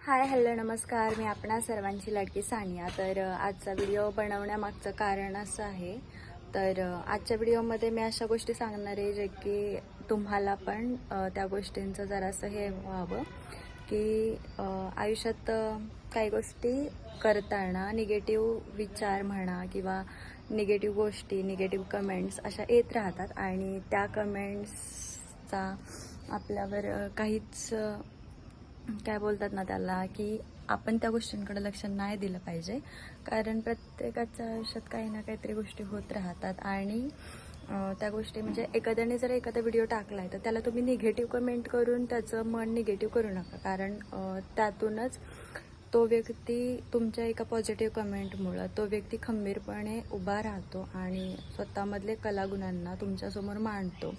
Hi hello नमस्कार, मी आपणा सर्वांची लाडकी सानिया। तर आजचा व्हिडिओ बनवण्यामागचं कारण असं आहे। तर आजच्या व्हिडिओमध्ये मी अशा गोष्टी सांगणार आहे जे की तुम्हाला पण त्या गोष्टींचं जरासं हे व्हावं की आयुष्यात काही गोष्टी करताना निगेटिव्ह विचार म्हणा किंवा निगेटिव्ह गोष्टी, निगेटिव्ह कमेंट्स अशा येत राहतात आणि त्या कमेंट्सचा आपल्यावर काहीच काय बोलतात ना त्याला, की आपण त्या गोष्टींकडे लक्ष नाही दिलं पाहिजे। कारण प्रत्येकाच्या आयुष्यात काही ना काहीतरी गोष्टी होत राहतात आणि त्या गोष्टी म्हणजे एखाद्याने जर एखादा व्हिडिओ टाकलाय तर त्याला तुम्ही निगेटिव्ह कमेंट करून त्याचं मन निगेटिव्ह करू नका। कारण त्यातूनच तो व्यक्ती तुमच्या एका पॉझिटिव्ह कमेंटमुळं तो व्यक्ती खंबीरपणे उभा राहतो आणि स्वतःमधले कलागुणांना तुमच्यासमोर मांडतो।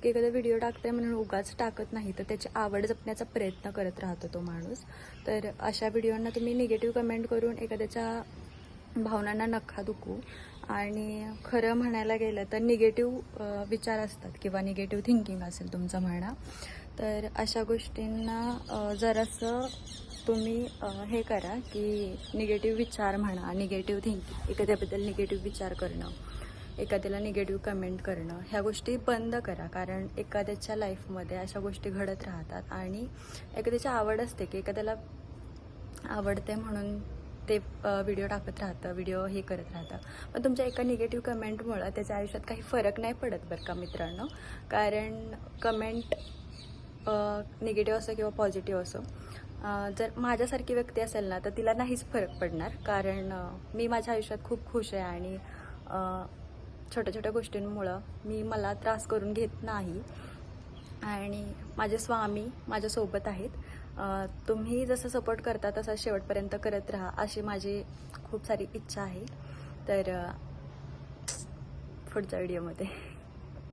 की एखादा व्हिडिओ टाकते म्हणून उगाच टाकत नाही, तर त्याची आवड जपण्याचा प्रयत्न करत राहतो तो माणूस। तर अशा व्हिडिओंना तुम्ही निगेटिव्ह कमेंट करून एखाद्याच्या भावनांना नका दुखू। आणि खरं म्हणायला गेलं तर निगेटिव्ह विचार असतात किंवा निगेटिव्ह थिंकिंग असेल तुमचं म्हणा, तर अशा गोष्टींना जरासं तुम्ही हे करा की निगेटिव्ह विचार म्हणा, निगेटिव्ह थिंकिंग, एखाद्याबद्दल निगेटिव्ह विचार करणं, एखाद्याला निगेटिव्ह कमेंट करणं, ह्या गोष्टी बंद करा। कारण एखाद्याच्या लाईफमध्ये अशा गोष्टी घडत राहतात आणि एखाद्याची आवड असते की एखाद्याला आवडते म्हणून ते व्हिडिओ टाकत राहतं, व्हिडिओ हे करत राहतं। पण तुमच्या एका निगेटिव्ह कमेंटमुळं त्याच्या आयुष्यात काही फरक नाही पडत बरं का मित्रांनो। कारण कमेंट निगेटिव्ह असो किंवा पॉझिटिव्ह असो, जर माझ्यासारखी व्यक्ती असेल ना तर तिला नाहीच फरक पडणार। कारण मी माझ्या आयुष्यात खूप खुश आहे आणि छोट्या छोट्या गोष्टींमुळं मला त्रास करून घेत नाही आणि माझे स्वामी माझ्यासोबत आहेत। तुम्ही जसं सपोर्ट करता तसा शेवटपर्यंत करत राहा अशी माझी खूप सारी इच्छा आहे। तर पुढच्या व्हिडिओमध्ये